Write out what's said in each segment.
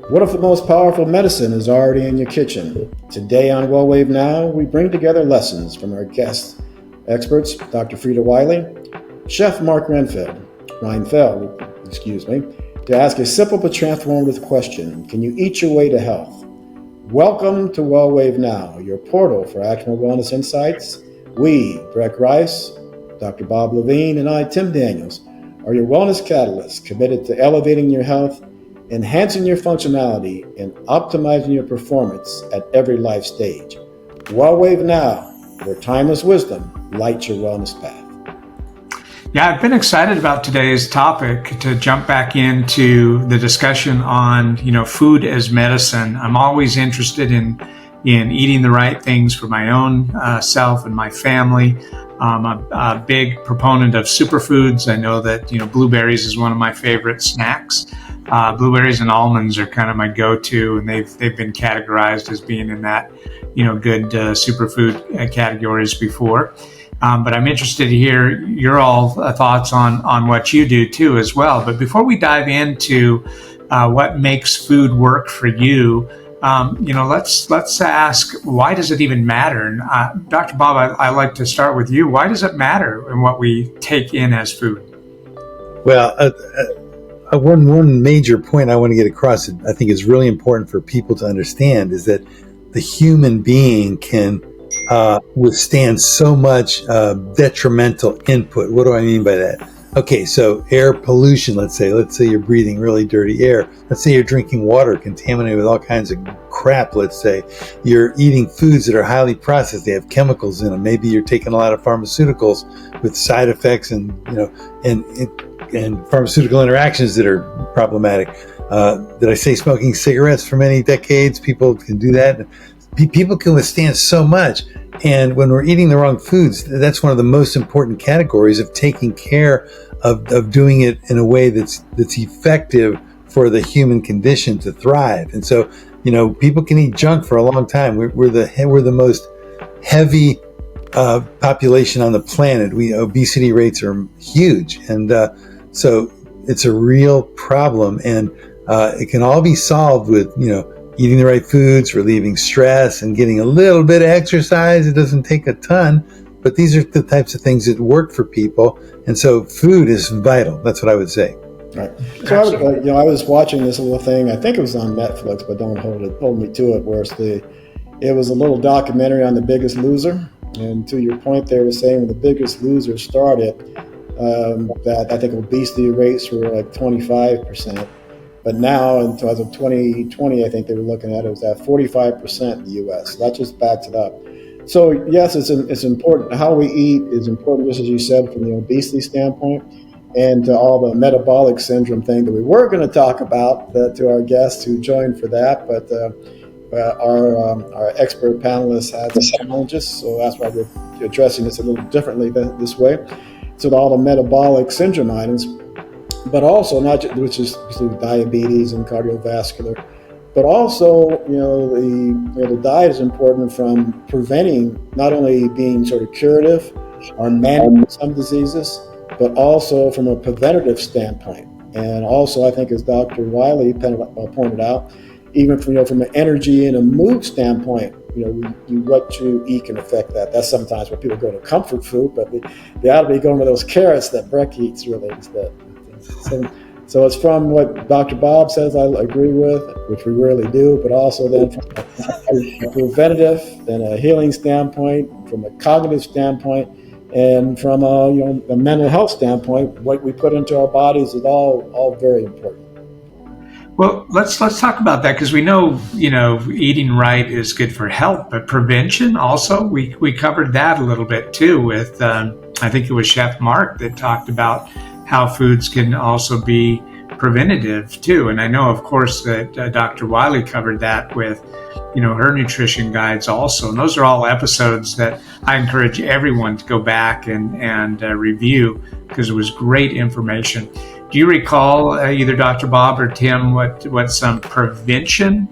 What if the most powerful medicine is already in your kitchen? Today on WellWaveNOW, we bring together lessons from our guest experts, Dr. Freda Wiley, Chef Mark Reinfeld, to ask a simple but transformative question: can you eat your way to health? Welcome to WellWaveNOW, your portal for actionable wellness insights. We, Breck Rice, Dr. Bob Levine, and I, Tim Daniels, are your wellness catalysts committed to elevating your health, enhancing your functionality, and optimizing your performance at every life stage. WellWaveNOW, where timeless wisdom lights your wellness path. Yeah, I've been excited about today's topic to jump back into the discussion on, food as medicine. I'm always interested in eating the right things for my own self and my family. I'm a big proponent of superfoods. I know that, blueberries is one of my favorite snacks. Blueberries and almonds are kind of my go-to, and they've been categorized as being in that, good superfood categories before. But I'm interested to hear your all thoughts on what you do too as well. But before we dive into what makes food work for you, let's ask, why does it even matter? And Dr. Bob, I like to start with you. Why does it matter in what we take in as food? Well, one major point I want to get across that I think is really important for people to understand is that the human being can withstand so much detrimental input. What do I mean by that? Okay, so air pollution, let's say you're breathing really dirty air. Let's say you're drinking water contaminated with all kinds of crap. Let's say you're eating foods that are highly processed. They have chemicals in them. Maybe you're taking a lot of pharmaceuticals with side effects and pharmaceutical interactions that are problematic. Did I say smoking cigarettes for many decades? People can do that. People can withstand so much. And when we're eating the wrong foods, that's one of the most important categories of taking care of doing it in a way that's effective for the human condition to thrive. And so, people can eat junk for a long time. We're the most heavy population on the planet. Obesity rates are huge. And so it's a real problem. And it can all be solved with, eating the right foods, relieving stress, and getting a little bit of exercise. It doesn't take a ton, but these are the types of things that work for people. And so food is vital. That's what I would say. Right. So I was watching this little thing. I think it was on Netflix, but don't hold me to it. Where it was a little documentary on The Biggest Loser. And to your point, they were saying when The Biggest Loser started, that I think obesity rates were like 25%. But now, as of 2020, I think they were looking at it was at 45% in the U.S. So that just backs it up. So yes, it's important. How we eat is important, just as you said, from the obesity standpoint, and to all the metabolic syndrome thing that we were going to talk about to our guests who joined for that. But our expert panelists had some challenges, so that's why we're addressing this a little differently this way. So to all the metabolic syndrome items. But also not just, which is diabetes and cardiovascular, but also the diet is important from preventing, not only being sort of curative or managing some diseases, but also from a preventative standpoint. And also, I think, as Dr. Wiley pointed out, even from an energy and a mood standpoint, what you eat can affect that. That's sometimes where people go to comfort food, but they ought to be going to those carrots that Breck eats really instead. So it's from what Dr. Bob says I agree with, which we rarely do, but also then from a preventative and a healing standpoint, from a cognitive standpoint, and from a mental health standpoint, what we put into our bodies is all very important. Well, let's talk about that, because we know, eating right is good for health, but prevention also, we covered that a little bit too with, I think it was Chef Mark that talked about how foods can also be preventative too. And I know, of course, that Dr. Wiley covered that with, her nutrition guides also. And those are all episodes that I encourage everyone to go back and review, because it was great information. Do you recall, either Dr. Bob or Tim, what some prevention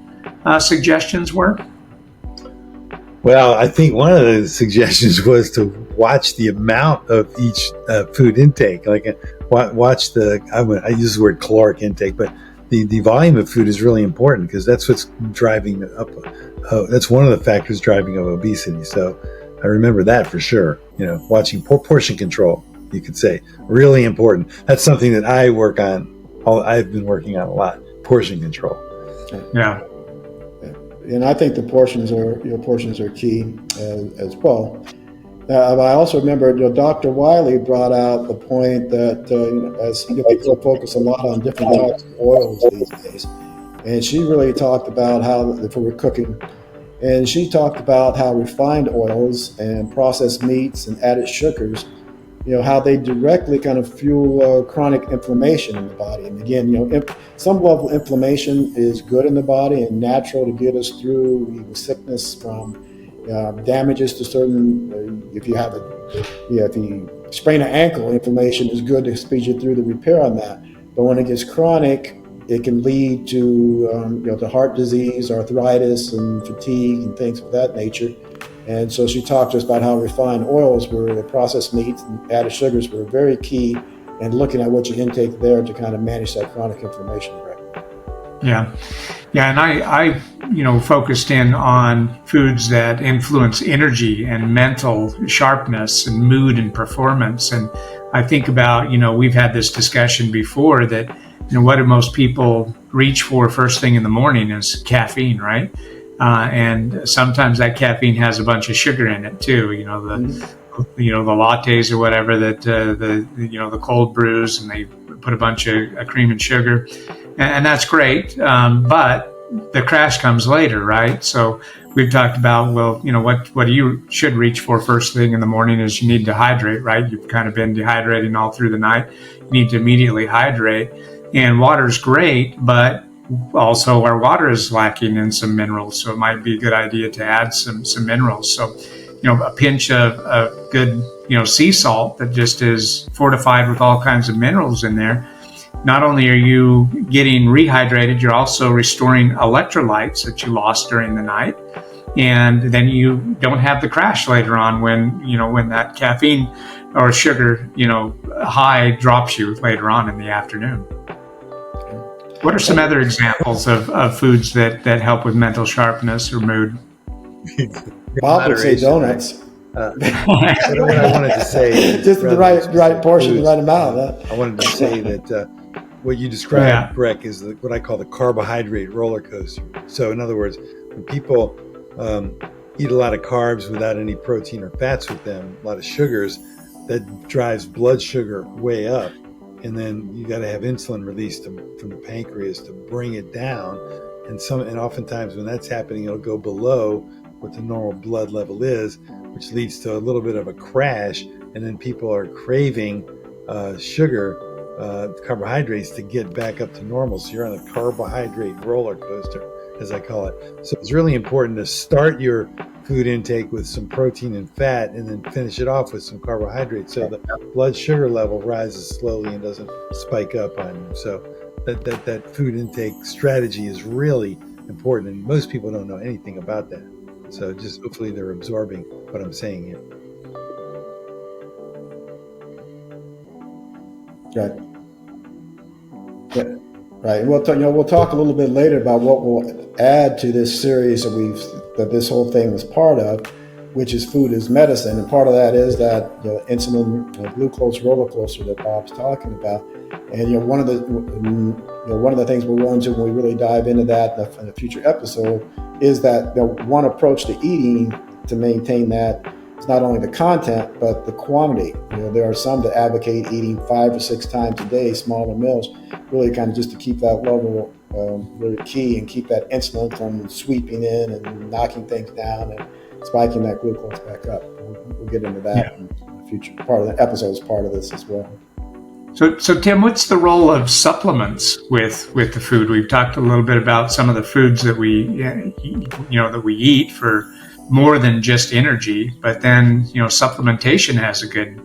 suggestions were? Well, I think one of the suggestions was to watch the amount of each food intake. Like watch I use the word caloric intake, but the volume of food is really important because that's what's driving up. That's one of the factors driving up obesity. So I remember that for sure. Watching portion control, you could say, really important. That's something that I work on. I've been working on a lot. Portion control. Yeah. And I think the portions are key as well. I also remember Dr. Wiley brought out the point that as people focus a lot on different types of oils these days, and she really talked about how, if we were cooking, and she talked about how refined oils and processed meats and added sugars, how they directly kind of fuel chronic inflammation in the body. And again, some level of inflammation is good in the body and natural to get us through even sickness from damages to certain. If you sprain an ankle, inflammation is good to speed you through the repair on that. But when it gets chronic, it can lead to to heart disease, arthritis, and fatigue, and things of that nature. And so she talked to us about how refined oils were, the processed meats and added sugars were very key, and looking at what you intake there to kind of manage that chronic inflammation. Yeah. And I focused in on foods that influence energy and mental sharpness and mood and performance. And I think about, we've had this discussion before that, what do most people reach for first thing in the morning is caffeine, right? And sometimes that caffeine has a bunch of sugar in it too, the lattes or whatever that, the cold brews, and they put a bunch of cream and sugar. And that's great, but the crash comes later, right? So we've talked about, what you should reach for first thing in the morning is you need to hydrate, right? You've kind of been dehydrating all through the night. You need to immediately hydrate. And water's great, but also our water is lacking in some minerals. So it might be a good idea to add some minerals. So, a pinch of good, sea salt that just is fortified with all kinds of minerals in there. Not only are you getting rehydrated, you're also restoring electrolytes that you lost during the night. And then you don't have the crash later on when that caffeine or sugar, high drops you later on in the afternoon. What are some other examples of foods that help with mental sharpness or mood? Bob would say donuts. What I wanted to say, just the right portion, the right amount. I wanted to say that what you described, Breck, is what I call the carbohydrate roller coaster. So, in other words, when people eat a lot of carbs without any protein or fats with them, a lot of sugars, that drives blood sugar way up, and then you got to have insulin released from the pancreas to bring it down. And oftentimes when that's happening, it'll go below what the normal blood level is, which leads to a little bit of a crash, and then people are craving sugar, carbohydrates, to get back up to normal. So you're on a carbohydrate roller coaster, as I call it. So it's really important to start your food intake with some protein and fat, and then finish it off with some carbohydrates, so the blood sugar level rises slowly and doesn't spike up on you. So that food intake strategy is really important, and most people don't know anything about that. So just hopefully they're absorbing what I'm saying here. Right. Yeah. Right. We'll talk a little bit later about what we'll add to this series that this whole thing was part of, which is food as medicine. And part of that is that insulin glucose roller coaster that Bob's talking about. And one of the things we'll run into when we really dive into that in a future episode is that one approach to eating to maintain that is not only the content but the quantity. There are some that advocate eating 5 or 6 times a day, smaller meals, really kind of just to keep that level really key and keep that insulin from sweeping in and knocking things down and spiking that glucose back up. We'll get into that in the future. Part of the episode is part of this as well. So Tim, what's the role of supplements with the food? We've talked a little bit about some of the foods that we eat for more than just energy, but then supplementation has a good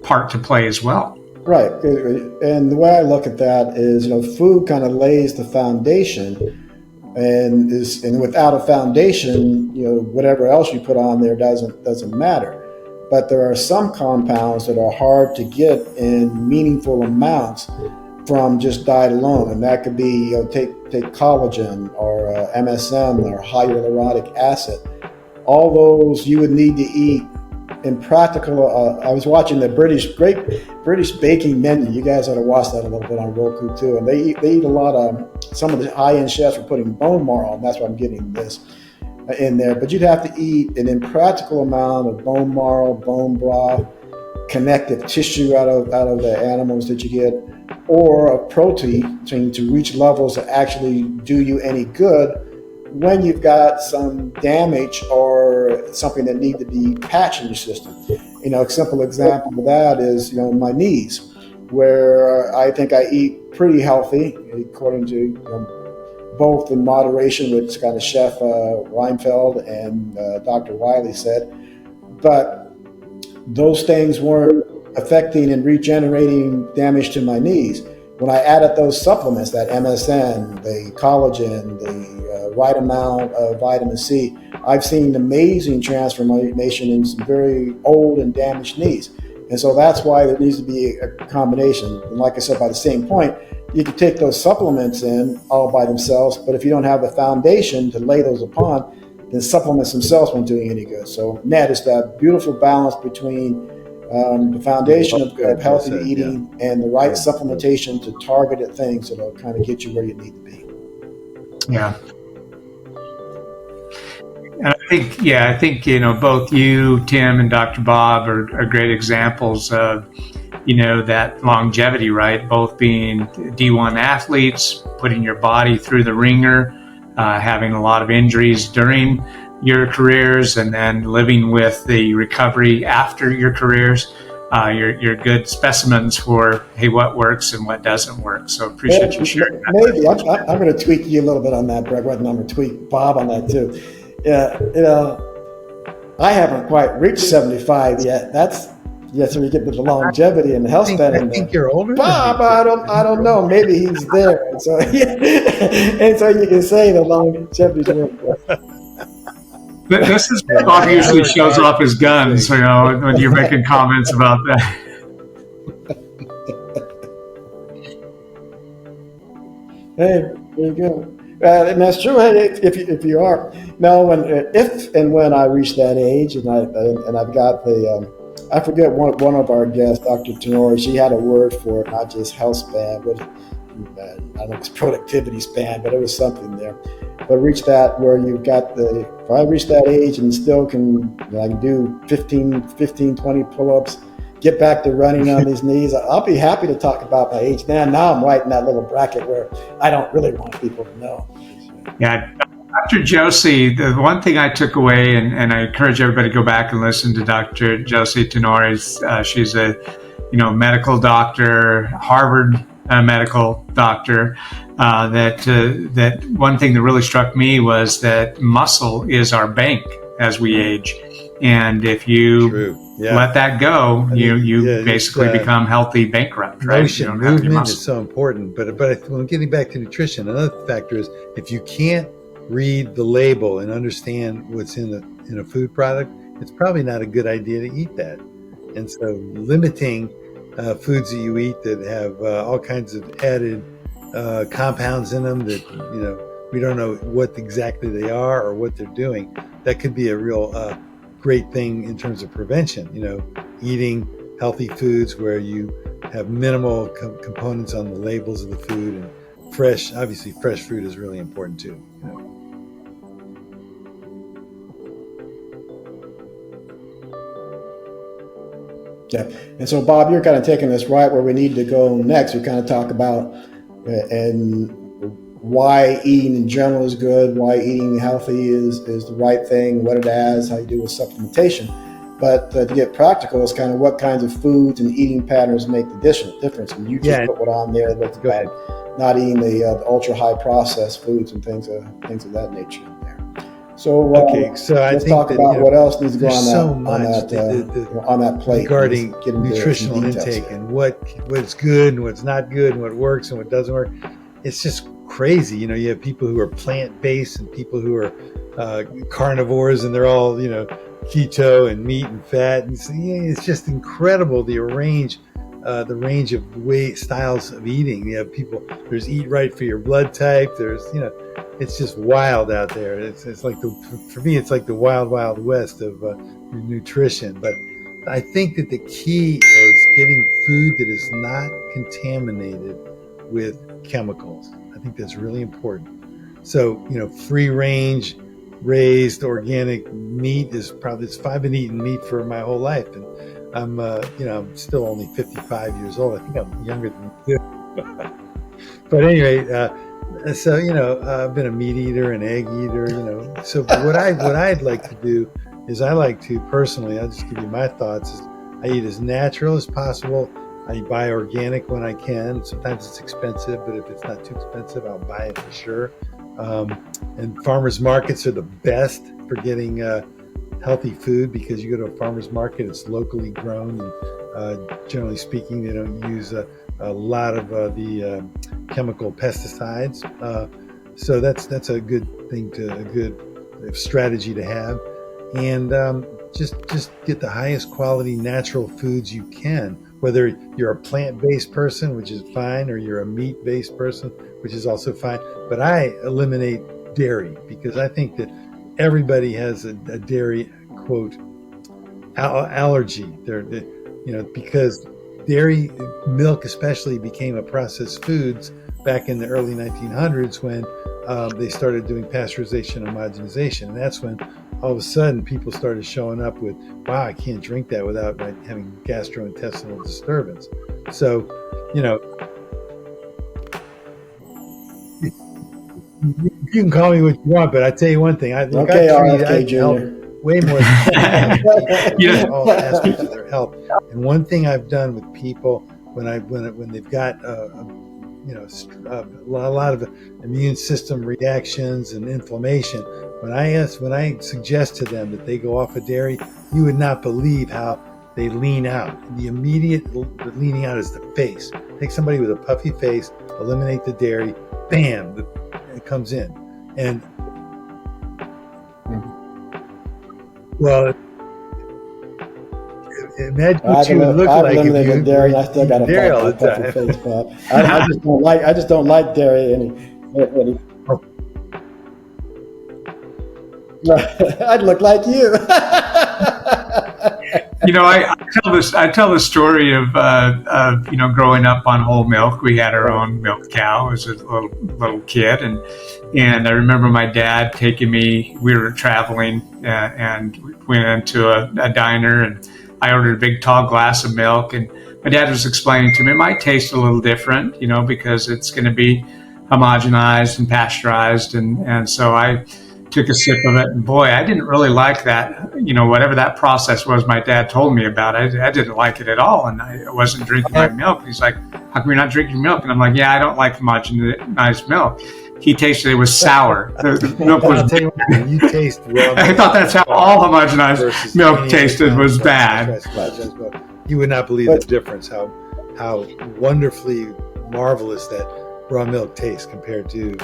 part to play as well. Right, and the way I look at that is, food kind of lays the foundation, and without a foundation, whatever else you put on there doesn't matter. But there are some compounds that are hard to get in meaningful amounts from just diet alone, and that could be take collagen or MSM or hyaluronic acid. All those you would need to eat in practical. I was watching the great British baking menu. You guys ought to watch that a little bit on Roku too. And they eat a lot of, some of the high-end chefs are putting bone marrow, and that's why I'm getting this in there. But you'd have to eat an impractical amount of bone marrow, bone broth, connective tissue out of the animals that you get, or a protein to reach levels that actually do you any good when you've got some damage or something that need to be patched in your system. A simple example of that is, my knees, where I think I eat pretty healthy, according to, both in moderation, which kind of Chef Reinfeld and Dr. Wiley said, but those things weren't affecting and regenerating damage to my knees. When I added those supplements, that MSM, the collagen, the right amount of vitamin C, I've seen amazing transformation in some very old and damaged knees. And so that's why there needs to be a combination. And like I said, by the same point, you can take those supplements in all by themselves, but if you don't have the foundation to lay those upon, then supplements themselves won't do you any good. So net is that beautiful balance between the foundation of healthy eating and the right supplementation to targeted things that'll kind of get you where you need to be. Yeah. And I think, both you, Tim, and Dr. Bob are great examples of, that longevity, right? Both being D1 athletes, putting your body through the ringer, having a lot of injuries during your careers, and then living with the recovery after your careers. You're good specimens for, hey, what works and what doesn't work. So appreciate you sharing that. Maybe I'm going to tweak you a little bit on that, Breck. I'm going to tweak Bob on that too. Yeah, I haven't quite reached 75 yet. So we get to the longevity and the health span. I think you're older. Bob, I don't know. Maybe he's there. And so, and so you can say the longevity. This is Bob usually shows off his guns, when you're making comments about that. Hey, there you go. And that's true. Hey, if you are now, if and when I reach that age, and I've got I forget one of our guests, Dr. Tenori. She had a word for it, not just health span, but I don't know if it's productivity span, but it was something there. But reach that where you've got if I reach that age and still can do 15, 20 pull-ups, get back to running on these knees, I'll be happy to talk about my age. Now I'm right in that little bracket where I don't really want people to know. Yeah. Dr. Josie, the one thing I took away, and I encourage everybody to go back and listen to Dr. Josie Tenori's, she's a medical doctor, Harvard medical doctor, that one thing that really struck me was that muscle is our bank as we age. And if you let that go, you basically become healthy bankrupt, right? Movement is so important. But when getting back to nutrition, another factor is if you can't read the label and understand what's in a food product, it's probably not a good idea to eat that. And so limiting foods that you eat that have all kinds of added compounds in them that we don't know what exactly they are or what they're doing, that could be a real great thing in terms of prevention. Eating healthy foods where you have minimal components on the labels of the food, and fresh fruit is really important too. Yeah. And so, Bob, you're kind of taking us right where we need to go next. We kind of talk about and why eating in general is good, why eating healthy is the right thing, what it adds, how you do with supplementation. But to get practical, is kind of what kinds of foods and eating patterns make the difference. And you just put one on there that's about not eating the ultra high processed foods and things of that nature. So let's talk about what else needs to go on that plate regarding nutritional intake and what's good and what's not good and what works and what doesn't work. It's just crazy. You have people who are plant-based and people who are carnivores, and they're all keto and meat and fat, and so, it's just incredible the range the range of styles of eating. You have people. There's eat right for your blood type. There's it's just wild out there. It's like for me, it's like the wild west of nutrition. But I think that the key is getting food that is not contaminated with chemicals. I think that's really important. So, free range, raised organic meat I've been eating meat for my whole life. And I'm still only 55 years old. I think I'm younger than you. But anyway, so, I've been a meat eater, an egg eater, So what I'd like to do is I'll just give you my thoughts, is I eat as natural as possible. I buy organic when I can. Sometimes it's expensive, but if it's not too expensive, I'll buy it for sure. And farmers markets are the best for getting healthy food, because you go to a farmer's market, it's locally grown, and generally speaking, they don't use a lot of the chemical pesticides. So that's a good thing, a good strategy to have. And just get the highest quality natural foods you can, whether you're a plant-based person, which is fine, or you're a meat-based person, which is also fine. But I eliminate dairy, because I think that everybody has a dairy, quote, allergy. Because dairy, milk especially, became a processed foods back in the early 1900s when they started doing pasteurization and homogenization. And that's when all of a sudden people started showing up with, wow, I can't drink that without having gastrointestinal disturbance. So, you can call me what you want, but I tell you one thing. I help way more than all aspects of their health. And one thing I've done with people when they've got a lot of immune system reactions and inflammation, when I suggest to them that they go off of dairy, you would not believe how they lean out. The immediate leaning out is the face. Take somebody with a puffy face, eliminate the dairy, bam, it comes in. And well, imagine what you would look like if you dairy. I still got a dairy all the puffy face, Bob. I just don't like dairy any. I'd look like you. I tell the story of growing up on whole milk. We had our own milk cow as a little kid, and I remember my dad taking me. We were traveling and we went into a diner, and I ordered a big tall glass of milk, and my dad was explaining to me it might taste a little different, because it's going to be homogenized and pasteurized, and so I took a sip of it, and boy, I didn't really like that. Whatever that process was my dad told me about, I didn't like it at all, and I wasn't drinking my milk. He's like, how come you're not drinking milk? And I'm like, yeah, I don't like homogenized milk. He tasted it was sour. The milk was bad. You taste raw. I thought that's how all homogenized milk tasted, was bad. You would not believe the difference, how wonderfully marvelous that raw milk tastes compared to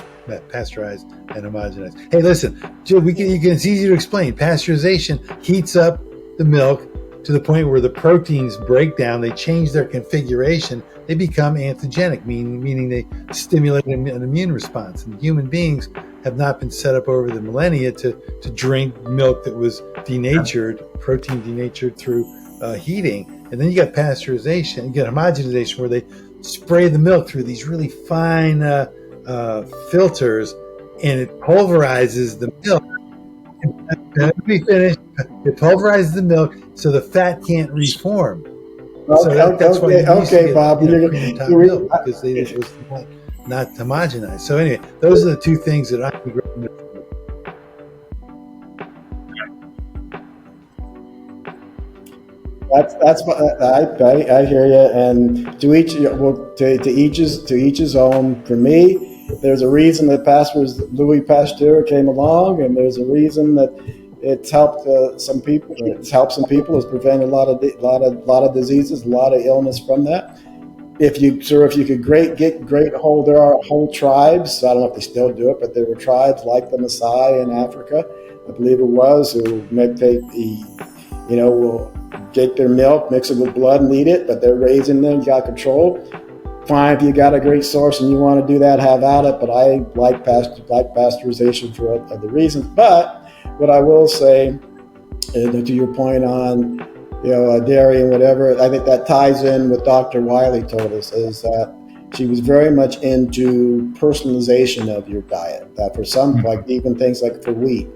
pasteurized and homogenized. Hey, listen, Jill, it's easy to explain. Pasteurization heats up the milk to the point where the proteins break down, they change their configuration, they become antigenic, meaning they stimulate an immune response. And human beings have not been set up over the millennia to drink milk that was denatured, protein denatured through heating. And then you got pasteurization, you get homogenization, where they spray the milk through these really fine filters, and it pulverizes the milk. Let me finish. It pulverizes the milk so the fat can't reform. That's why Bob, milk, because it was not homogenized. So anyway, those are the two things that I would recommend. That's I hear you, and to each his own. For me, there's a reason that Louis Pasteur came along, and there's a reason that it's helped some people. It's helped some people. It's prevented a lot of diseases, a lot of illness from that. If you could get great hold, there are whole tribes. I don't know if they still do it, but there were tribes like the Maasai in Africa, I believe it was, who will take their milk, mix it with blood and eat it, but they're raising them, you got control. Fine, if you got a great source and you want to do that, have at it. But I like pasteurization for other reasons. But what I will say, to your point on dairy and whatever, I think that ties in with Dr. Wiley told us, is that she was very much into personalization of your diet. That for some, like even things like for wheat.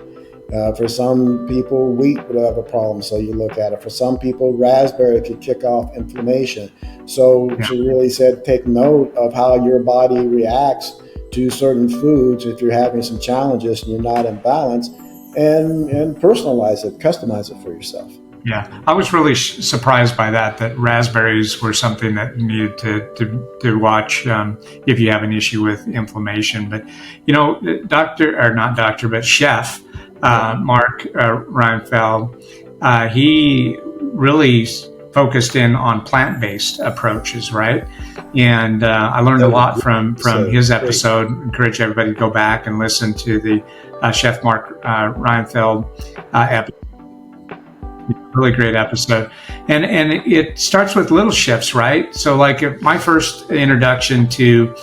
For some people, wheat would have a problem, so you look at it. For some people, raspberry could kick off inflammation. So she really said, take note of how your body reacts to certain foods if you're having some challenges and you're not in balance, and personalize it, customize it for yourself. Yeah, I was really surprised by that raspberries were something that you needed to watch if you have an issue with inflammation. But, Chef Mark Reinfeld, he really focused in on plant-based approaches, right? And I learned a lot from his episode. Encourage everybody to go back and listen to the Chef Mark Reinfeld episode. Really great episode. And it starts with little shifts, right? So like my first introduction to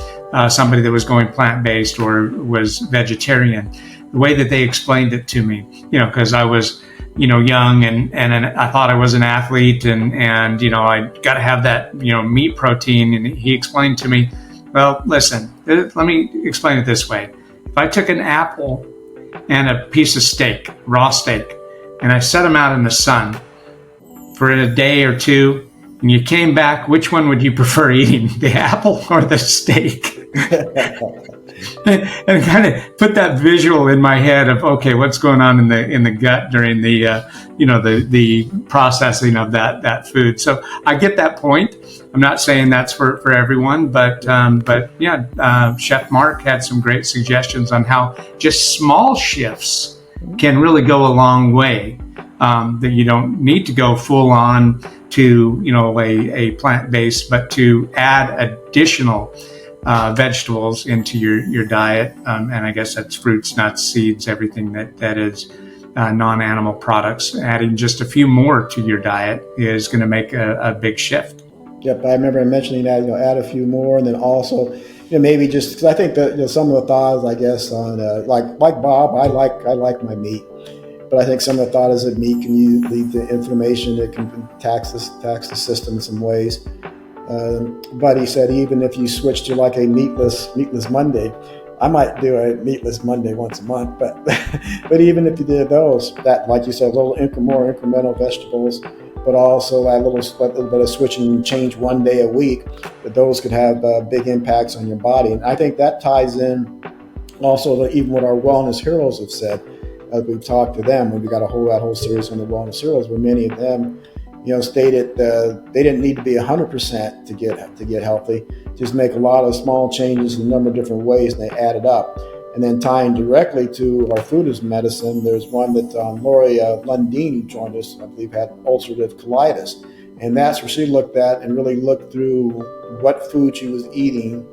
somebody that was going plant-based or was vegetarian, the way that they explained it to me, because I was, young and I thought I was an athlete and I got to have that, meat protein. And he explained to me, well, listen, let me explain it this way. If I took an apple and a piece of steak, raw steak, and I set them out in the sun for a day or two, and you came back, which one would you prefer eating, the apple or the steak? and kind of put that visual in my head of, okay, what's going on in the gut during the processing of that food. So I get that point. I'm not saying that's for everyone, but Chef Mark had some great suggestions on how just small shifts can really go a long way. That you don't need to go full on to a plant-based, but to add additional vegetables into your diet, and I guess that's fruits, nuts, seeds, everything that is non-animal products. Adding just a few more to your diet is going to make a big shift. Yep, I remember mentioning that. Add a few more, and then also, maybe just because I think that some of the thoughts, I guess, on like Bob, I like my meat. But I think some of the thought is that meat can lead to inflammation. It can tax the system in some ways. But he said even if you switch to like a meatless Monday, I might do a meatless Monday once a month. But even if you did those, that, like you said, more incremental vegetables, but also a little bit of switching and change one day a week, that those could have big impacts on your body. And I think that ties in also to even what our wellness heroes have said. As we've talked to them, and we got that whole series on the wellness heroes, where many of them, stated they didn't need to be 100% to get healthy. Just make a lot of small changes in a number of different ways, and they added up. And then tying directly to our food as medicine, there's one that Lori Lundeen, who joined us, I believe, had ulcerative colitis, and that's where she looked at and really looked through what food she was eating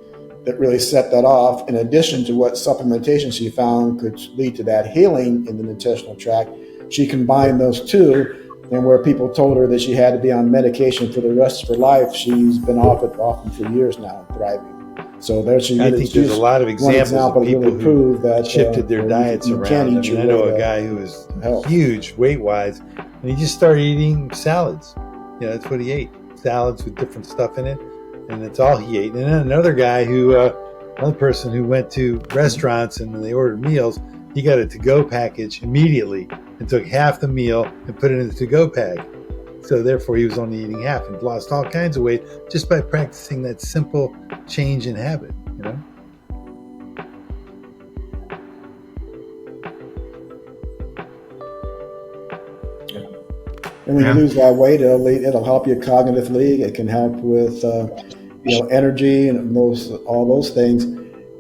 that really set that off, in addition to what supplementation she found could lead to that healing in the intestinal tract. She combined those two, and where people told her that she had to be on medication for the rest of her life, she's been off it often for years now and thriving. So there she I think there's a lot of examples of people really who that, shifted their diets around. I know a guy who was huge weight-wise, and he just started eating salads. That's what he ate, salads with different stuff in it. And that's all he ate. And then another person who went to restaurants and when they ordered meals, he got a to-go package immediately and took half the meal and put it in the to-go bag. So therefore he was only eating half and lost all kinds of weight just by practicing that simple change in habit, And when you lose that weight, it'll help you cognitively. It can help with energy and all those things.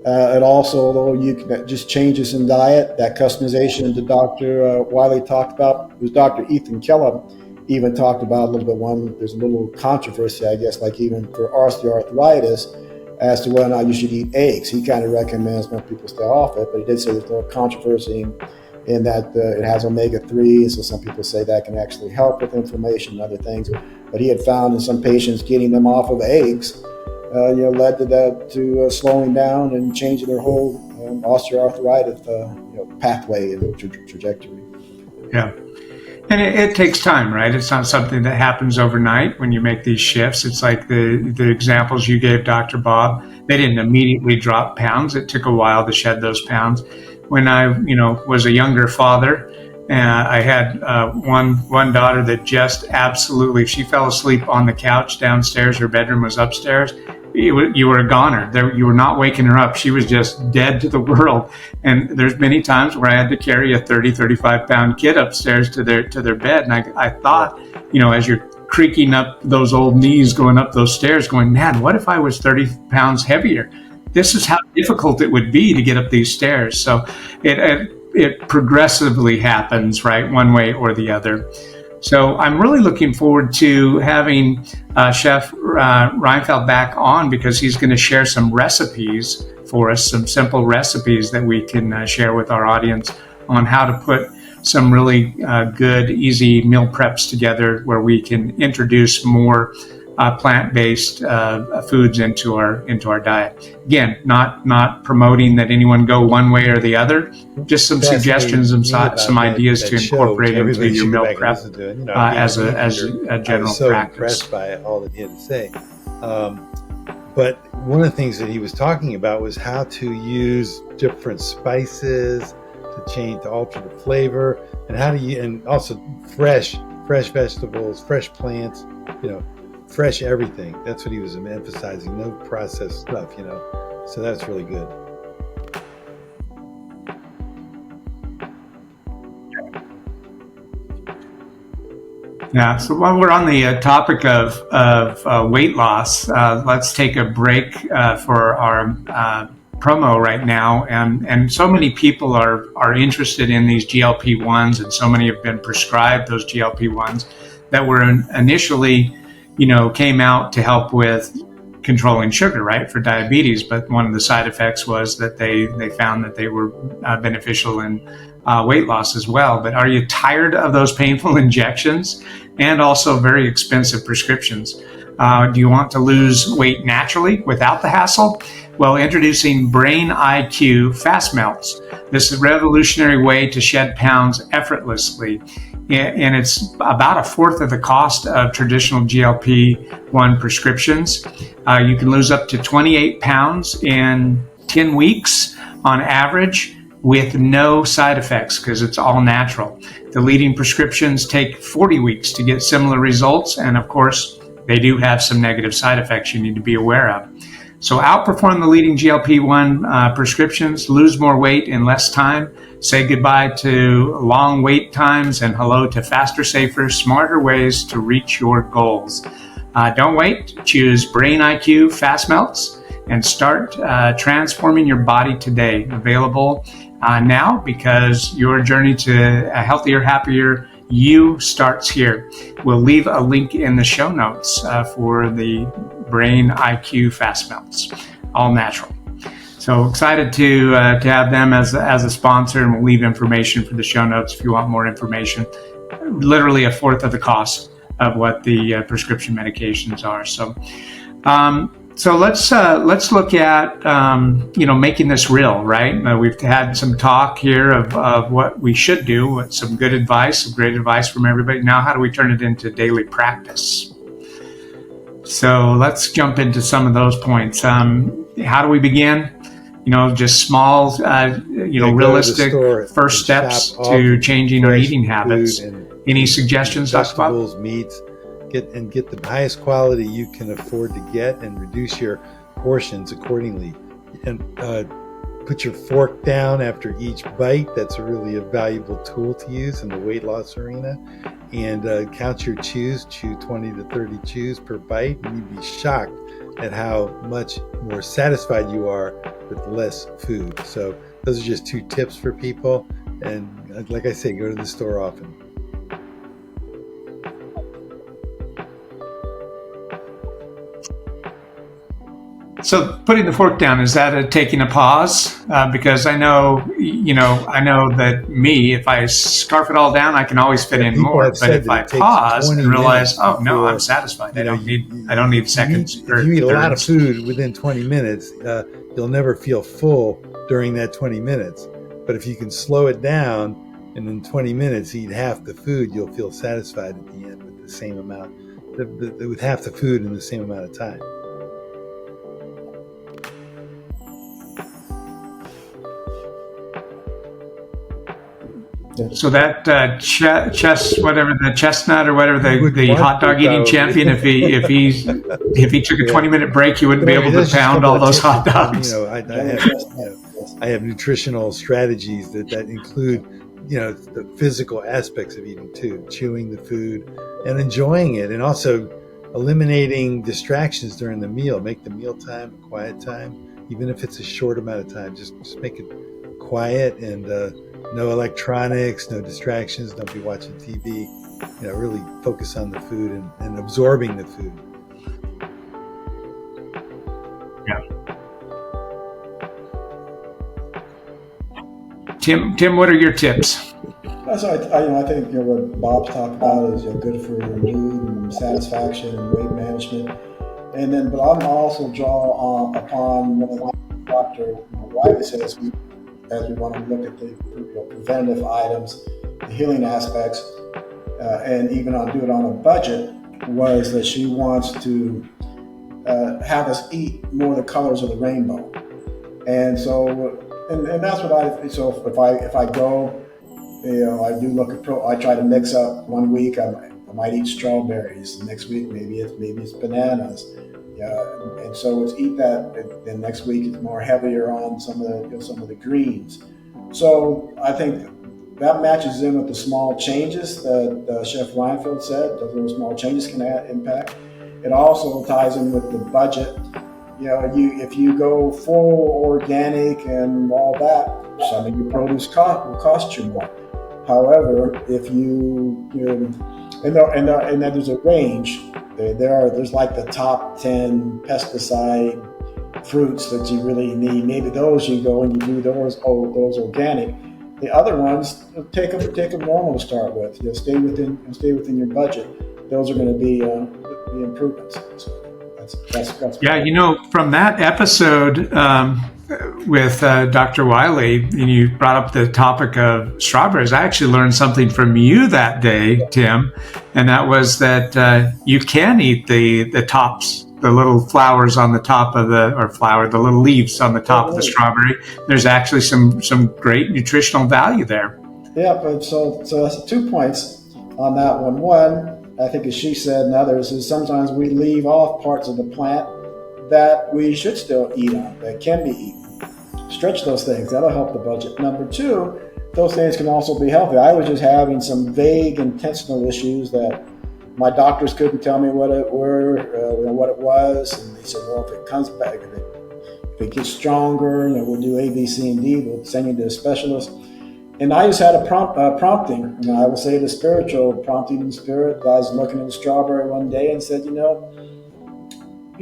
It also, though, you can just changes in diet, that customization that Dr. Wiley talked about. It was Dr. Ethan Keller even talked about a little bit. There's a little controversy, I guess, like even for osteoarthritis, as to whether or not you should eat eggs. He kind of recommends most people stay off it, but he did say there's no controversy in that it has omega-3, so some people say that can actually help with inflammation and other things. But he had found in some patients getting them off of eggs, led to that, to slowing down and changing their whole osteoarthritis pathway and trajectory. Yeah. And it takes time, right? It's not something that happens overnight when you make these shifts. It's like the examples you gave, Dr. Bob. They didn't immediately drop pounds. It took a while to shed those pounds. When I, was a younger father, I had one daughter that just absolutely, she fell asleep on the couch downstairs. Her bedroom was upstairs. You were a goner. You were not waking her up. She was just dead to the world. And there's many times where I had to carry a 30, 35-pound kid upstairs to their bed. And I thought, as you're creaking up those old knees going up those stairs, going, man, what if I was 30 pounds heavier? This is how difficult it would be to get up these stairs. So it progressively happens, right, one way or the other. So I'm really looking forward to having Chef Reinfeld back on, because he's going to share some recipes for us, some simple recipes that we can share with our audience on how to put some really good, easy meal preps together where we can introduce more plant-based foods into our diet. Again, not promoting that anyone go one way or the other, just some suggestions and some ideas to incorporate into your meal prep as a general so practice. Impressed by all that he had to say. But one of the things that he was talking about was how to use different spices to alter the flavor, and also fresh vegetables, fresh plants, fresh everything. That's what he was emphasizing. No processed stuff, So that's really good. Yeah. So while we're on the topic of weight loss, let's take a break for our promo right now. And so many people are interested in these GLP-1s, and so many have been prescribed those GLP-1s that were initially came out to help with controlling sugar, right, for diabetes. But one of the side effects was that they found that they were beneficial in weight loss as well. But are you tired of those painful injections and also very expensive prescriptions? Do you want to lose weight naturally without the hassle? Well, introducing Brain IQ Fast Melts. This is a revolutionary way to shed pounds effortlessly. And it's about a fourth of the cost of traditional GLP-1 prescriptions. You can lose up to 28 pounds in 10 weeks on average with no side effects, because it's all natural. The leading prescriptions take 40 weeks to get similar results. And of course, they do have some negative side effects you need to be aware of. So outperform the leading GLP-1 prescriptions, lose more weight in less time, say goodbye to long wait times, and hello to faster, safer, smarter ways to reach your goals. Don't wait. Choose Brain IQ Fast Melts and start transforming your body today. Available now, because your journey to a healthier, happier you starts here. We'll leave a link in the show notes for the Brain IQ Fast Melts, all natural. So excited to have them as a sponsor, and we'll leave information for the show notes if you want more information. Literally a fourth of the cost of what the prescription medications are. So let's look at making this real, right? We've had some talk here of what we should do, some good advice, some great advice from everybody. Now, how do we turn it into daily practice? So let's jump into some of those points. How do we begin? Just small, realistic first steps to changing our eating habits. Any suggestions, Dr. Bob? Vegetables, meats. Get the highest quality you can afford to get, and reduce your portions accordingly. And put your fork down after each bite. That's really a valuable tool to use in the weight loss arena. And count your chews. Chew 20 to 30 chews per bite, and you'd be shocked at how much more satisfied you are with less food. So those are just 2 tips for people. And like I say, go to the store often. So putting the fork down, is that taking a pause? Because I know that if I scarf it all down, I can always fit in more. But if I pause and realize, oh no, I'm satisfied. I don't need seconds. If you eat a lot of food within 20 minutes, you'll never feel full during that 20 minutes. But if you can slow it down and in 20 minutes eat half the food, you'll feel satisfied at the end with the same amount, with half the food in the same amount of time. So that chestnut or whatever the hot dog eating champion, if he took a 20-minute break, he wouldn't be able to pound all those hot dogs. I have nutritional strategies that include the physical aspects of eating too, chewing the food and enjoying it, and also eliminating distractions during the meal. Make the meal time a quiet time, even if it's a short amount of time. Just make it quiet and no electronics, no distractions. Don't be watching TV. Really focus on the food and absorbing the food. Yeah. Tim, what are your tips? So I think what Bob's talked about is good for mood and satisfaction and weight management, but I'm also draw upon what Dr. Wiley says as we want to look at the preventative items, the healing aspects, and even do it on a budget, was that she wants to have us eat more of the colors of the rainbow. And so, and that's what if I go, I do look at I try to mix up. One week I might eat strawberries. The next week maybe it's bananas. Yeah, and so it's eat that. Then next week it's more heavier on some of the greens. So I think that matches in with the small changes that Chef Reinfeld said. Those little small changes can impact. It also ties in with the budget. If you go full organic and all that, some of your produce will cost you more. However, if you and then there's a range. There's like the top 10 pesticide fruits that you really need. Maybe those you go and you do those organic. The other ones, take them normal to start with. Stay within your budget. Those are going to be the improvements. So that's yeah. From that episode with Dr. Wiley, and you brought up the topic of strawberries. I actually learned something from you that day, Tim, and that was that you can eat the tops, the little flowers on the top of the little leaves on the top of the strawberry. There's actually some great nutritional value there. Yeah, but so that's 2 points on that one. One, I think as she said, and others, is sometimes we leave off parts of the plant that we should still eat on, that can be eaten. Stretch those things. That'll help the budget. Number two, those things can also be healthy. I was just having some vague intestinal issues that my doctors couldn't tell me what it was. And they said, well, if it comes back, if it gets stronger, we'll do A, B, C, and D. We'll send you to a specialist. And I just had a prompting. I will say the spiritual prompting in spirit. I was looking at the strawberry one day and said,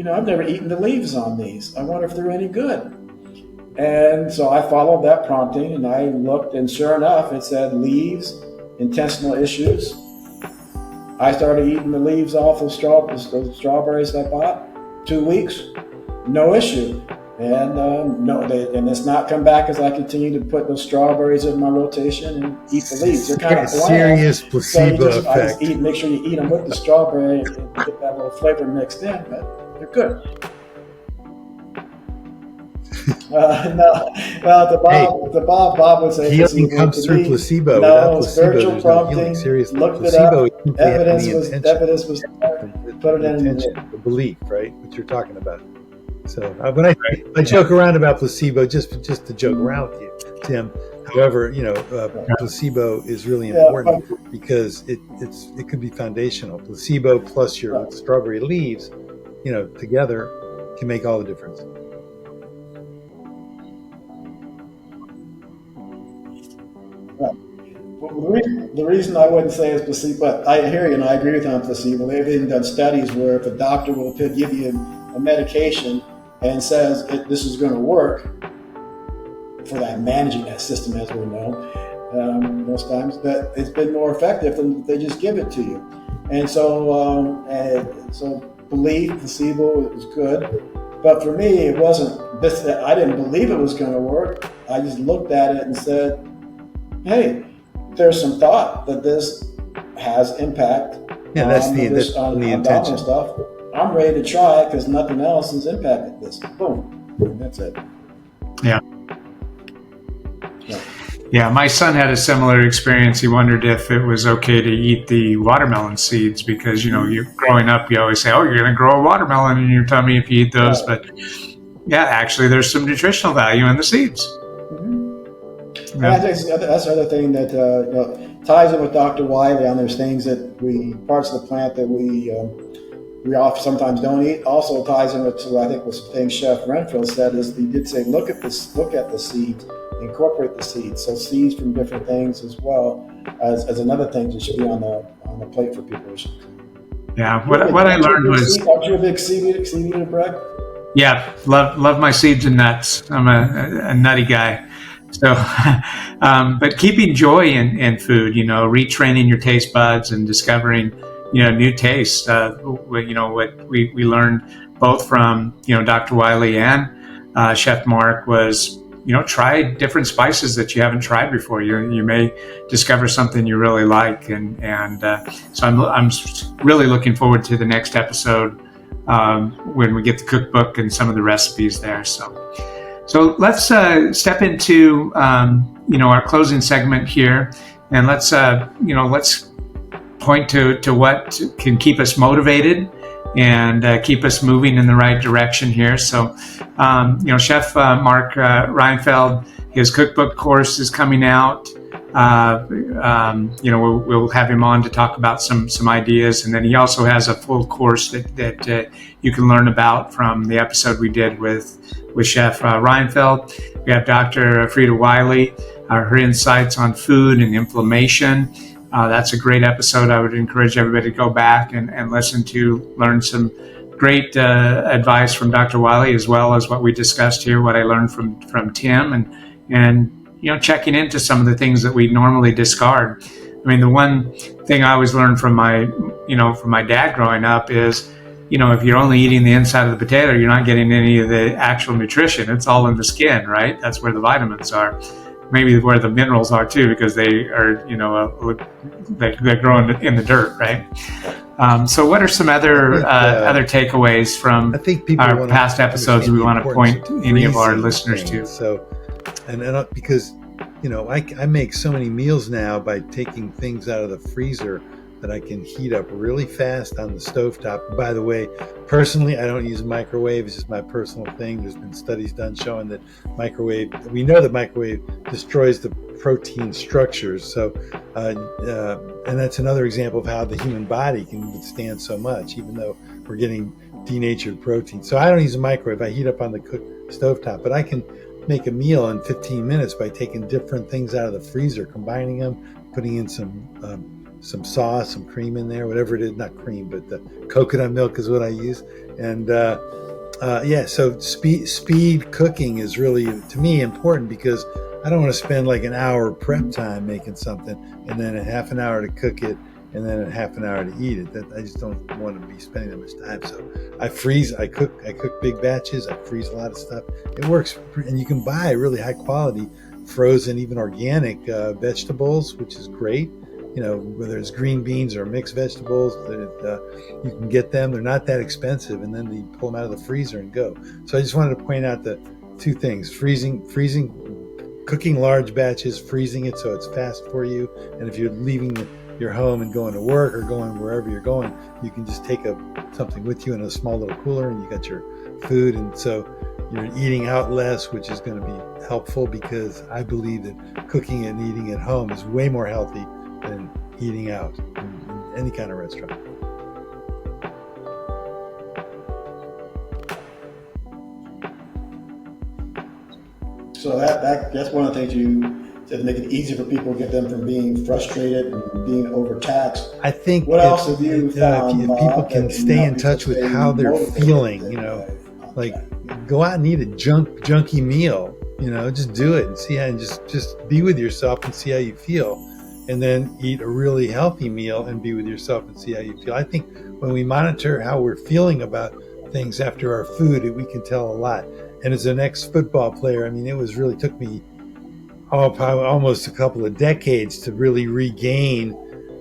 I've never eaten the leaves on these. I wonder if they're any good. And so I followed that prompting and I looked, and sure enough, it said leaves, intestinal issues. I started eating the leaves off of strawberries I bought. 2 weeks, no issue. And and it's not come back as I continue to put those strawberries in my rotation and eat the leaves. They're kind of bland. Serious placebo effect. I just make sure you eat them with the strawberry and get that little flavor mixed in, but they're good. Bob would say healing comes through placebo. No, without placebo, spiritual prompting. Seriously, Looked placebo it up. Evidence was put it in the belief, right? What you're talking about. So when I joke around about placebo, just to joke around with you, Tim. However, placebo is really important because it could be foundational. Placebo plus your strawberry leaves, together can make all the difference. Well, the reason I wouldn't say it's placebo, but I hear you and I agree with you on placebo. They've even done studies where if a doctor will give you a medication and says this is going to work for that managing that system, as we know, most times, that it's been more effective than they just give it to you. And so, belief, placebo, it was good. But for me, it wasn't this. I didn't believe it was going to work. I just looked at it and said, hey, there's some thought that this has impact. Yeah, that's the intention. Stuff. I'm ready to try it because nothing else has impacted this. Boom. And that's it. Yeah. Yeah, my son had a similar experience. He wondered if it was okay to eat the watermelon seeds because, you're growing up, you always say, oh, you're going to grow a watermelon in your tummy if you eat those. Right. But yeah, actually, there's some nutritional value in the seeds. Mm-hmm. Yeah. I think that's the other thing that ties in with Dr. Wiley on those things that parts of the plant that we often sometimes don't eat. Also ties in with, I think, was the thing Chef Reinfeld said, is he did say, look at the seeds. Incorporate the seeds. So seeds from different things as well as another thing that should be on the plate for people. Yeah, what I learned was... Aren't you a big seed eater, Breck? Yeah, love my seeds and nuts. I'm a nutty guy. So, but keeping joy in food, retraining your taste buds and discovering, new tastes. What we learned both from, Dr. Wiley and Chef Mark was, try different spices that you haven't tried before. You may discover something you really like, and so I'm really looking forward to the next episode when we get the cookbook and some of the recipes there. So let's step into our closing segment here, and let's point to what can keep us motivated and keep us moving in the right direction here. So, Chef Mark Reinfeld, his cookbook course is coming out. We'll have him on to talk about some ideas, and then he also has a full course that you can learn about from the episode we did with Chef Reinfeld. We have Dr. Freda Wiley, her insights on food and inflammation. That's a great episode. I would encourage everybody to go back and listen to, learn some great advice from Dr. Wiley, as well as what we discussed here, what I learned from Tim, and checking into some of the things that we normally discard. I mean, the one thing I always learned from my dad growing up is, if you're only eating the inside of the potato, you're not getting any of the actual nutrition. It's all in the skin, right? That's where the vitamins are. Maybe where the minerals are too, because they are, they're growing in the dirt, right? So what are some other takeaways from our past episodes we want to point any of our listeners to? So, and because, I make so many meals now by taking things out of the freezer that I can heat up really fast on the stovetop. By the way, personally, I don't use a microwave. It's just my personal thing. There's been studies done showing that we know that microwave destroys the protein structures. So, and that's another example of how the human body can withstand so much, even though we're getting denatured protein. So I don't use a microwave. I heat up on the stovetop, but I can make a meal in 15 minutes by taking different things out of the freezer, combining them, putting in some sauce, some cream in there, whatever it is, not cream, but the coconut milk is what I use. And so speed cooking is really, to me, important, because I don't want to spend like an hour prep time making something and then a half an hour to cook it and then a half an hour to eat it. I just don't want to be spending that much time. So I cook big batches, I freeze a lot of stuff. It works, and you can buy really high quality frozen, even organic vegetables, which is great. Whether it's green beans or mixed vegetables, you can get them. They're not that expensive, and then you pull them out of the freezer and go. So I just wanted to point out the two things: cooking large batches, freezing it so it's fast for you. And if you're leaving your home and going to work or going wherever you're going, you can just take something with you in a small little cooler, and you got your food. And so you're eating out less, which is going to be helpful, because I believe that cooking and eating at home is way more healthy than eating out in any kind of restaurant. So that's one of the things you said, to make it easy for people, get them from being frustrated and being overtaxed. I think what else have you found, if people can stay in touch with how they're feeling, like go out and eat a junky meal. Just do it and see how, and just be with yourself and see how you feel, and then eat a really healthy meal and be with yourself and see how you feel. I think when we monitor how we're feeling about things after our food, we can tell a lot. And as an ex-football player, I mean, it really took me probably almost a couple of decades to really regain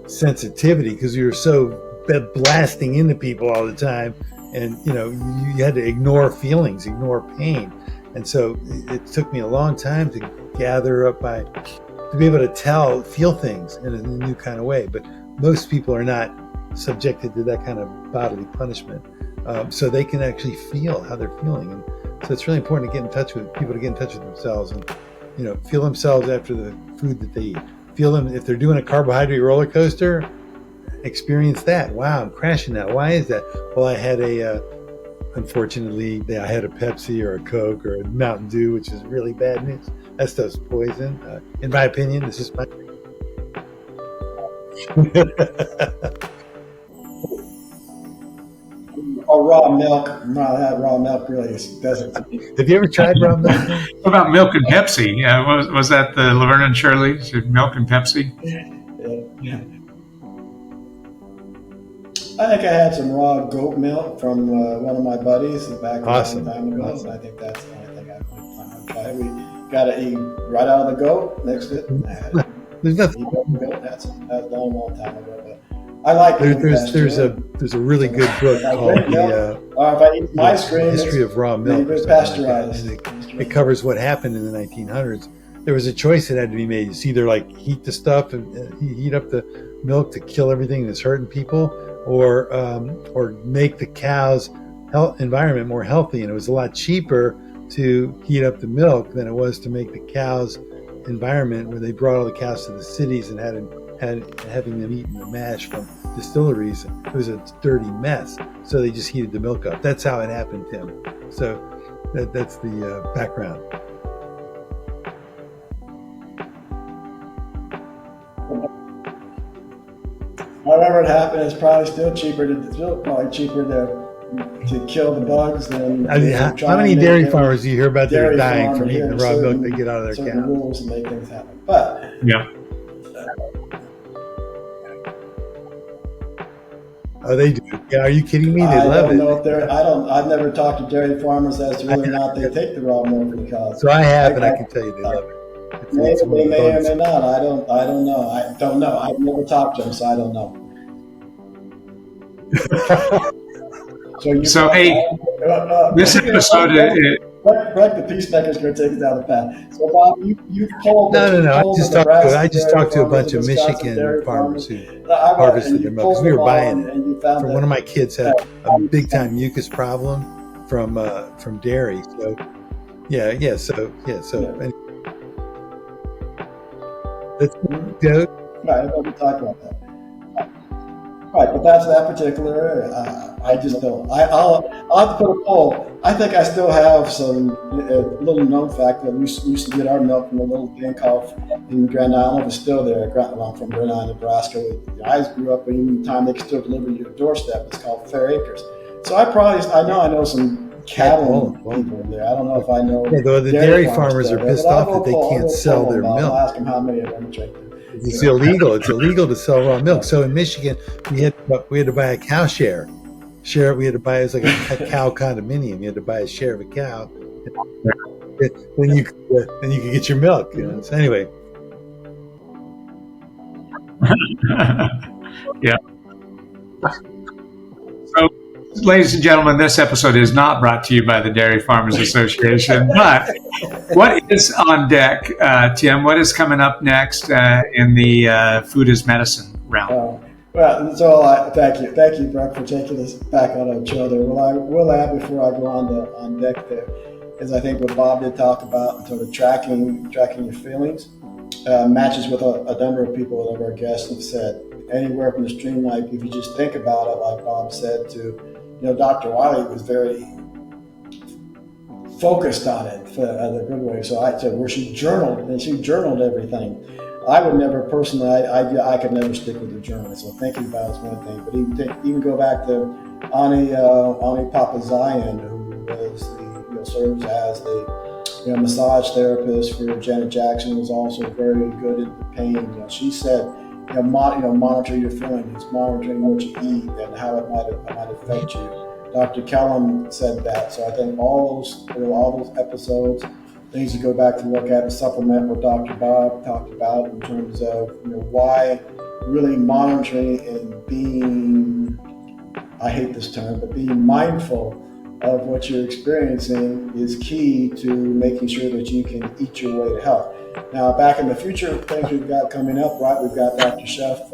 sensitivity, because we were so blasting into people all the time, and you had to ignore feelings, ignore pain. And so it took me a long time to gather up to be able to feel things in a new kind of way. But most people are not subjected to that kind of bodily punishment, so they can actually feel how they're feeling. And so it's really important to get in touch with themselves, and feel themselves after the food that they eat. Feel them if they're doing a carbohydrate roller coaster. Experience that. Wow, I'm crashing that. Why is that? Well, unfortunately, I had a Pepsi or a Coke or a Mountain Dew, which is really bad news. That stuff's poison. In my opinion, this is my. Or raw milk. Raw milk really doesn't. Have you ever tried raw milk? What about milk and Pepsi? Was that the Laverne and Shirley? Milk and Pepsi? Yeah. I think I had some raw goat milk from one of my buddies back a long time ago. Awesome. I think that's the only thing I've tried. We got to eat right out of the goat, mixed it. There's nothing. That's a long time ago. But I like it. There's a really good book called if I eat my cream, History of Raw Milk. It's pasteurized. It covers what happened in the 1900s. There was a choice that had to be made. It's either like heat the stuff and heat up the milk to kill everything that's hurting people, or make the cow's environment more healthy. And it was a lot cheaper to heat up the milk than it was to make the cow's environment, where they brought all the cows to the cities and having them eating the mash from distilleries. It was a dirty mess. So they just heated the milk up. That's how it happened, Tim. So that's the background. However it happened, it's probably still cheaper to kill the bugs than. I mean, how many dairy farmers do you hear about that are dying from eating the raw milk they get out of their cows? Rules and make things happen, but yeah. Oh, they do. Yeah, are you kidding me? They love it. I've never talked to dairy farmers as to whether or not they take the raw milk from the cows. So I have, and I can tell you they love it. Maybe they may or may not. I don't know. I've never talked to them, so I don't know. This episode Breck the Peacemaker is going to take us down the path. So Bob, you told No. I just talked to a bunch of Michigan farmers who harvested their milk, because we were buying it. From one of my kids had a big time mucus problem from dairy. So yeah. So. Anyway. Let's go. Right, we'll talk about that. Right, but that's that particular area. I just don't. I'll have to put a poll. I think I still have some little known fact that we used to get our milk from a little thing called in Grand Island. It's still there. From Grand Island, Nebraska. I grew up in the time they could still deliver to your doorstep. It's called Fair Acres. So I know some cattle people there. I don't know if I know. Yeah, the dairy farmers are pissed off that they can't sell their milk. I'll ask them how many of them drink them. It's illegal. It's illegal to sell raw milk. So in Michigan, we had to buy a cow share. We had to buy, it was like a cow condominium. You had to buy a share of a cow. Then you could get your milk. So anyway. Yeah. So, ladies and gentlemen, this episode is not brought to you by the Dairy Farmers Association, but what is on deck, Tim? What is coming up next in the food as medicine realm? Thank you, Breck, for taking us back on our show there. Well, I will add before I go on deck there is I think what Bob did talk about, sort of tracking your feelings, matches with a number of people that our guests have said. Anywhere from the stream, like if you just think about it, like Bob said, to Dr. Wiley was very focused on it in a good way. So I said where she journaled everything. I would never personally, I could never stick with the journal. So thinking about it is one thing, but even go back to Ani Papazian, who was the serves as the massage therapist for Janet Jackson, was also very good at the pain. She said, monitor your feelings, monitoring what you eat and how it might affect you. Dr. Kellum said that. So I think all those episodes, things to go back to look at and supplement what Dr. Bob talked about in terms of why really monitoring and being, I hate this term, but being mindful of what you're experiencing is key to making sure that you can eat your way to health. Now, back in the future, things we've got coming up, right? We've got Dr. Chef.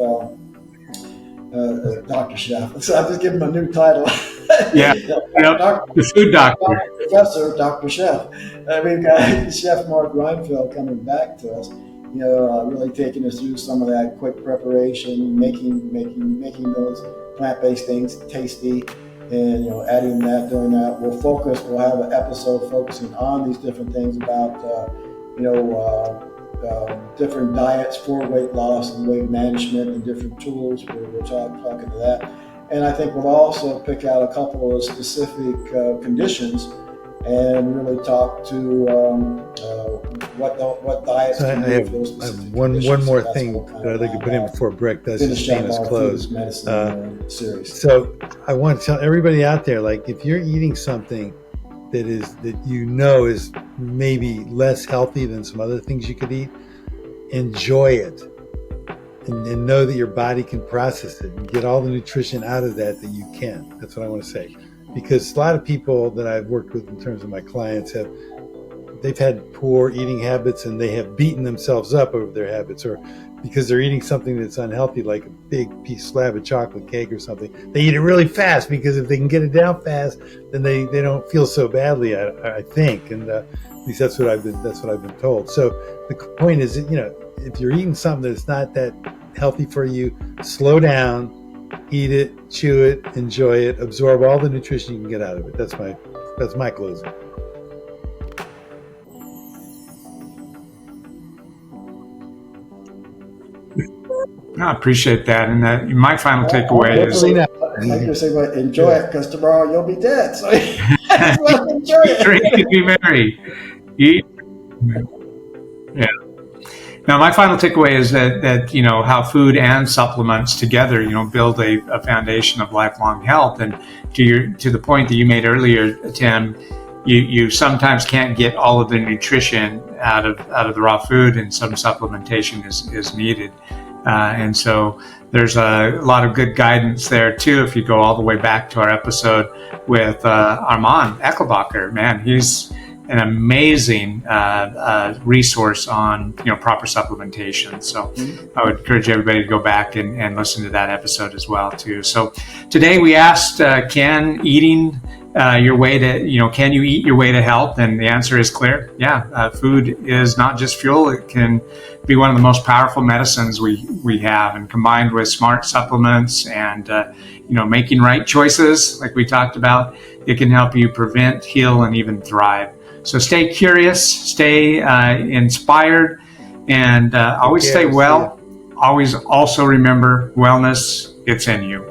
Dr. Chef. So I'll just give him a new title. Yeah, the food doctor. Professor, Dr. Chef. We've got Chef Mark Reinfeld coming back to us. Really taking us through some of that quick preparation, making those plant-based things tasty, and adding that, doing that. We'll have an episode focusing on these different things about different diets for weight loss and weight management and different tools. We're talking to that. And I think we'll also pick out a couple of specific conditions and really talk to what diets can do for those specific conditions. One more So thing that I'd like to put in before Breck does his famous close. Series. So I want to tell everybody out there, like, if you're eating something that is maybe less healthy than some other things you could eat, enjoy it. And know that your body can process it and get all the nutrition out of that you can. That's what I want to say. Because a lot of people that I've worked with in terms of my clients they've had poor eating habits and they have beaten themselves up over their habits, or because they're eating something that's unhealthy, like a big slab of chocolate cake or something. They eat it really fast because if they can get it down fast, then they don't feel so badly, I think. And at least that's what I've been told. So the point is that, if you're eating something that's not that healthy for you, slow down, eat it, chew it, enjoy it, absorb all the nutrition you can get out of it. That's my closing. I appreciate that. And my final takeaway is... Like you say, but enjoy it, because tomorrow you'll be dead. So enjoy it. Drink and be merry. Eat. Yeah. Now, my final takeaway is that how food and supplements together, build a foundation of lifelong health. And to the point that you made earlier, Tim, you sometimes can't get all of the nutrition out of the raw food, and some supplementation is needed. And so there's a lot of good guidance there too. If you go all the way back to our episode with Armand Eckelbacher, man, he's an amazing resource on proper supplementation. So I would encourage everybody to go back and listen to that episode as well too. So today we asked, can eating your way to, can you eat your way to health? And the answer is clear. Yeah, food is not just fuel. It can be one of the most powerful medicines we have, and combined with smart supplements and, making right choices, like we talked about, it can help you prevent, heal, and even thrive. So stay curious, stay inspired, and always stay well. Always also remember, wellness, it's in you.